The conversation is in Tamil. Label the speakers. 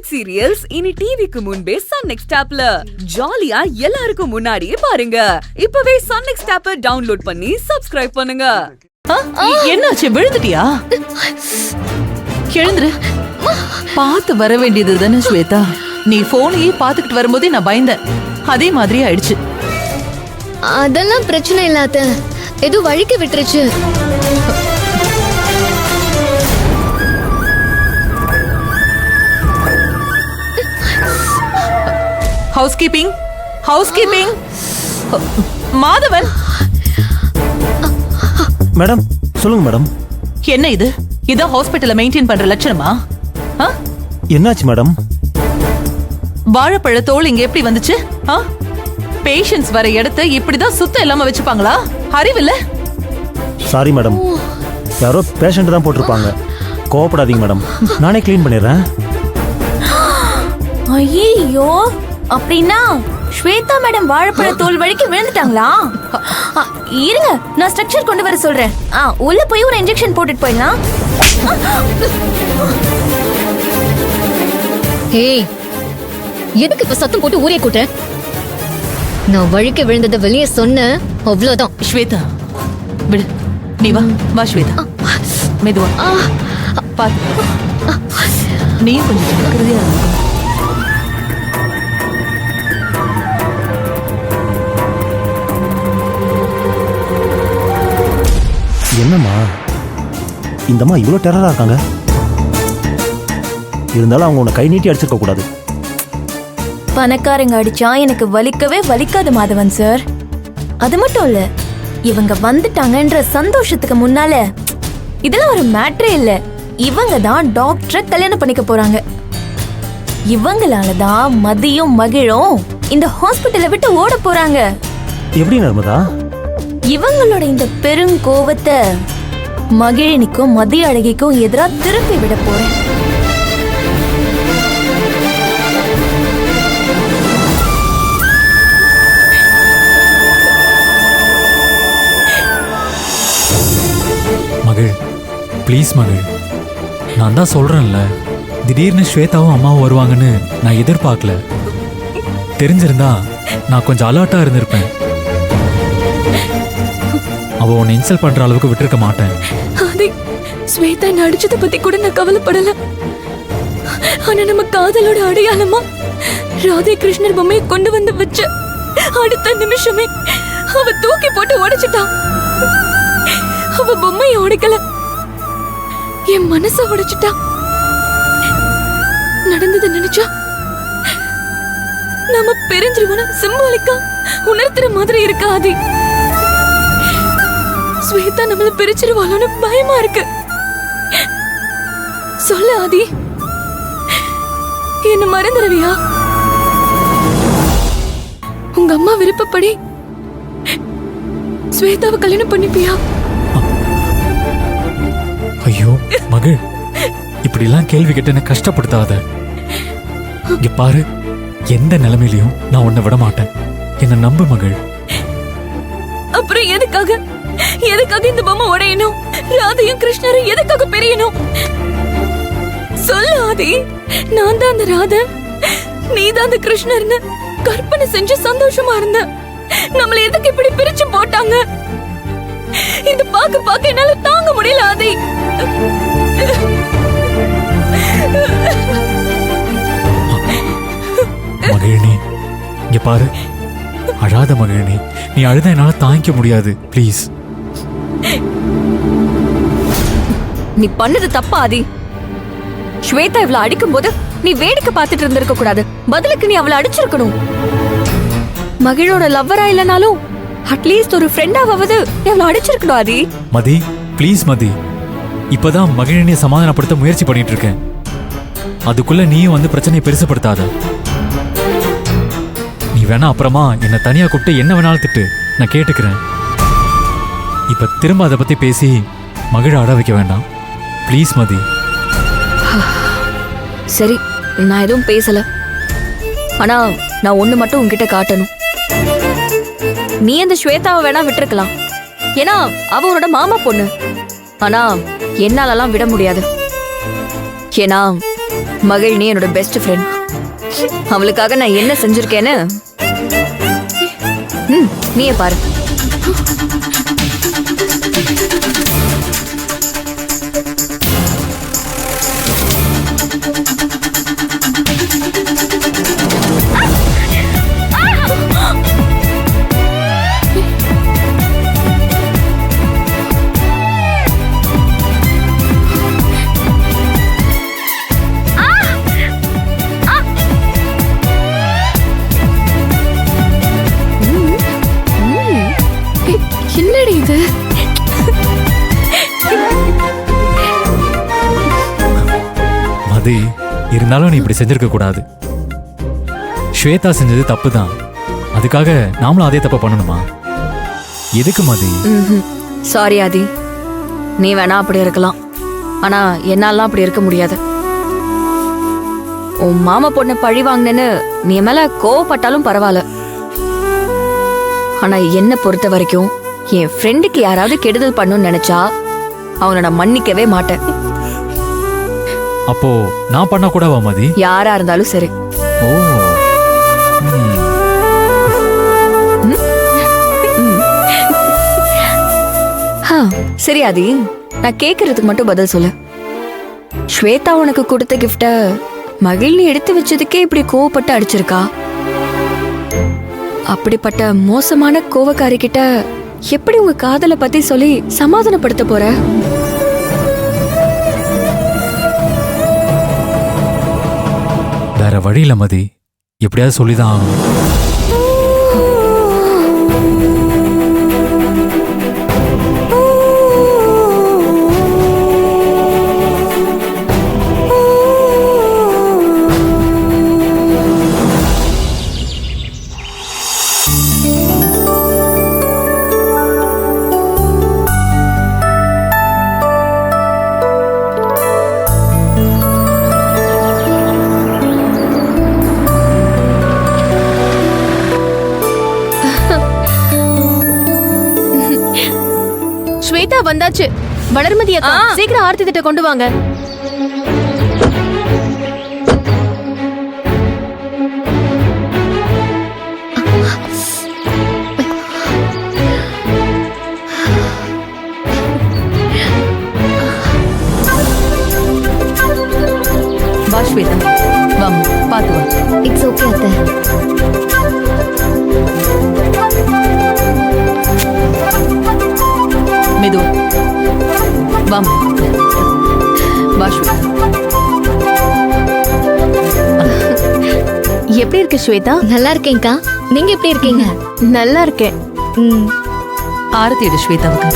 Speaker 1: சவுத் சீரியல்ஸ் இனி டிவிக்கு முன்பே சன் நெக்ஸ்ட் ஆப்ல ஜாலியா எல்லாருக்கும் முன்னாடியே பாருங்க. இப்பவே சன் நெக்ஸ்ட் ஆப்பை டவுன்லோட் பண்ணி சப்ஸ்கிரைப் பண்ணுங்க.
Speaker 2: என்னாச்சு, விழுந்துட்டியா? எழுந்துரு. பார்த்து வர வேண்டியது தானே ஸ்வேதா. நீ போனையே பாத்துக்கிட்டு வரும்போதே நான் பயந்தேன். அதே மாதிரி ஆயிடுச்சு.
Speaker 3: அதெல்லாம் பிரச்சனை இல்லாத, ஏதோ வழிக்க விட்டுருச்சு.
Speaker 2: Housekeeping housekeeping Madhavan.
Speaker 4: மேடம் சொல்லுங்க மேடம்.
Speaker 2: என்ன இது? இதான் ஹாஸ்பிடல்ல மெயின்டைன் பண்ற லட்சணமா?
Speaker 4: என்னாச்சு மேடம்?
Speaker 2: வாழைப்பழ தோல் இங்க எப்படி வந்துச்சு? பேஷண்ட்ஸ் வர இடத்தை இப்படிதான் சுத்தம் இல்லாம வச்சுப்பாங்களா? அறிவில்ல?
Speaker 4: சாரி மேடம், யாரோ பேஷண்ட் தான் போட்டிருப்பாங்க. கோவப்படாதீங்க மேடம், நானே கிளீன் பண்ணிடுறேன்.
Speaker 5: ஐயோ, அப்படின்னா ஸ்வேதா மேடம் வாழைப்பழ தோல் வழிக்கு விழுந்துட்டாங்களா? இருங்க, நான் ஸ்ட்ரக்சர் கொண்டு வர சொல்றேன். உள்ள போய் ஒரு இன்ஜெக்ஷன் போட்டுட்டு போயிடலாம்.
Speaker 3: ஏய், எதுக்கு இப்ப சத்தம் போட்டு ஊரே கூட்ட? நான் வழிக்க விழுந்ததை வெளியே சொன்ன, அவ்வளவுதான்.
Speaker 2: ஸ்வேதா விடு, நீ வா வா ஸ்வேதா, மெதுவா பாத்து. நீ கொஞ்சம் ஜாக்கிரதையா இருக்கும்.
Speaker 4: என்னம்மா இந்தம்மா இவ்வளோ டெரரா இருக்காங்க? இருந்தாலும் அவங்க உன்னை கை நீட்டி அடிச்சிருக்க கூடாது.
Speaker 5: பணக்காரங்க அடிச்சா எனக்கு வலிக்கவே வலிக்காது மாதவன் சார். அது மட்டும் இல்ல, இவங்க வந்துட்டாங்கன்ற சந்தோஷத்துக்கு முன்னால இதெல்லாம் ஒரு மேட்டரே இல்ல. இவங்க தான் டாக்டரை கல்யாணம் பண்ணிக்க போறாங்க. இவங்களாலதான் மதியும் மகிழும் இந்த ஹாஸ்பிட்டலை விட்டு ஓட போறாங்க.
Speaker 4: எப்படி நர்மதா?
Speaker 5: இவங்களோட இந்த பெருங்கோவத்தை மகிழினிக்கும் மதிய அழகிக்கும் எதிரா திருப்பி விட போறேன்.
Speaker 6: மகிழ், ப்ளீஸ் மகிழ், நான் தான் சொல்றேன்ல, திடீர்னு ஸ்வேதாவும் அம்மாவும் வருவாங்கன்னு நான் எதிர்பார்க்கல. தெரிஞ்சிருந்தா நான் கொஞ்சம் அலர்ட்டா இருந்திருப்பேன். அவ உன்னை இன்சல்ட் பண்ற அளவுக்கு விட்டுருக்க மாட்டேன்.
Speaker 5: அதே ஸ்வேதா நடிச்சதை பத்தி கூட நான் கவலைப்படல. ஆனா நம்ம காதலோட அடையாளமா ராதே கிருஷ்ணர் பொம்மையை கொண்டு வந்து வச்ச அடுத்த நிமிஷமே அவ தூக்கி போட்டு உடைச்சிட்டான். அவ பொம்மையை உடைக்கல, என் மனச உடைச்சிட்டா. நடந்தது நினைச்சா நாம பிரிஞ்சிருவோம் சிம்பாலிக்கா உணர்த்துற மாதிரி இருக்காது. ஸ்வேதா நம்மள பிரிச்சிருவாளோன்னு பயமா இருக்கு. சொல்ல ஆதி, என்ன மறந்துடுவியா? உங்க அம்மா விருப்பப்படி ஸ்வேதாவை கல்யாணம் பண்ணிப்பியா?
Speaker 6: ஐயோ மகிழ், இப்படி எல்லாம் கேள்வி கேட்டு என்ன கஷ்டப்படுத்தாத. இங்க பாரு, எந்த நிலைமையிலையும் நான் உன்னை விட மாட்டேன். என்ன நம்பு மகிழ்.
Speaker 5: அப்புறம் எதுக்காக இந்த பொம்மை உடையணும்? ராதையும் கிருஷ்ணரும் எதுக்காக பிரியணும்? சொல்லு ஆதி. நான் தான் அந்த ராதை, நீ தான் அந்த கிருஷ்ணர்னு கற்பனை செஞ்சு சந்தோஷமா இருந்த. நம்மள எதுக்கு இப்படி பிரிச்சு போட்டாங்க? இந்த பாக்க என்னால தாங்க முடியல ஆதி.
Speaker 6: மகிழினி, இங்க பாரு, அழாத மகிழினி. நீ அழுத என்னால தாங்கிக்க முடியாது, ப்ளீஸ்.
Speaker 5: நீ பண்ணது தப்பா ஆதி. ஸ்வேதா இவள அடிக்கும் போது நீ வேடிக்கை பார்த்துட்டு இருந்திருக்க கூடாது. பதிலுக்கு நீ அவளை அடிச்சிருக்கணும். மகிழோட லவ்வரா இல்லனாலும் அட்லீஸ்ட் ஒரு ஃப்ரெண்டாவது இவள அடிச்சிருக்கணும் ஆதி.
Speaker 6: மதி, ப்ளீஸ் மதி. இப்பதான் மகிழினியை சமாதானப்படுத்த முயற்சி பண்ணிட்டு இருக்கேன். அதுக்குள்ள நீயும் வந்து பிரச்சனையை பெருசுப்படுத்தாத. நீ வேணா அப்புறமா என்ன தனியா கூப்பிட்டு என்ன வேணாலும் திட்டு, நான் கேட்டுக்கிறேன். இப்ப திரும்ப அதை பத்தி பேசி மகிழ அட வைக்க வேண்டாம், ப்ளீஸ் மதி.
Speaker 5: சரி, நான் எதுவும் பேசல. ஆனா நான் ஒண்ணு மட்டும் உன்கிட்ட காட்டணும். நீ அந்த ஸ்வேதாவை வேணா விட்டுருக்கலாம், ஏன்னா அவ உன்னோட மாமா பொண்ணு. ஆனா என்னாலலாம் விட முடியாது. ஏன்னா
Speaker 3: மகிழினி என்னோட பெஸ்ட் ஃப்ரெண்ட். அவளுக்காக நான் என்ன செஞ்சிருக்கேன்னு நீயே பாரு.
Speaker 5: என்னடி இது?
Speaker 6: மதி, இருந்தாலும் நீ இப்படி செஞ்சிருக்க கூடாது. ஸ்வேதா செஞ்சது தப்பு தான். அதுக்காக நாமளும் அதே தப்ப பண்ணணுமா? எதுக்கு மதி?
Speaker 3: சாரி ஆதி, நீ வேணா அப்படி இருக்கலாம், ஆனா என்னாலாம் அப்படி இருக்க முடியாது. உன் மாமா பொண்ண பழி வாங்கினேன்னு நீ என் மேல கோவப்பட்டாலும் பரவாயில்ல, ஆனா என்ன பொறுத்த வரைக்கும் என் ஃப்ரெண்டுக்கு யாராவது கெடுதல் பண்ணணும்னு நினைச்சா அவனை நான் மன்னிக்கவே மாட்டேன்.
Speaker 6: அப்போ நான் பண்ண கூடவா மதி?
Speaker 3: யாரா இருந்தாலும் சரி.
Speaker 6: ஓ,
Speaker 3: சரி ஆதி, நான் கேக்குறதுக்கு மட்டும் பதில் சொல்லு. ஸ்வேதா உனக்கு கொடுத்த கிஃப்ட மகிழ்னி எடுத்து வச்சதுக்கே இப்படி கோவப்பட்டு அடிச்சிருக்கா. அப்படிப்பட்ட மோசமான கோவக்காரி கிட்ட எப்படி உங்க காதலை பத்தி சொல்லி சமாதானப்படுத்த போற?
Speaker 6: வேற வழி இல்ல மதி, எப்படியாவது சொல்லிதான் ஆகணும்.
Speaker 5: ஸ்வேதா வந்தாச்சு. வளர்மதி அக்கா, சீக்கிரம் ஆர்த்தி திட்ட கொண்டு வாங்க.
Speaker 2: வா ஸ்வேதா, வாம், பாத்து வா.
Speaker 3: இட்ஸ் ஓகே அத்தை.
Speaker 2: மெது வாம், வா ஸ்வேதா.
Speaker 5: எப்படி இருக்கு ஸ்வேதா?
Speaker 3: நல்லா இருக்கேன்க்கா, நீங்க எப்படி இருக்கீங்க?
Speaker 5: நல்லா இருக்கேன்.
Speaker 2: ஆரத்தி எடு ஸ்வேதாவுக்கு.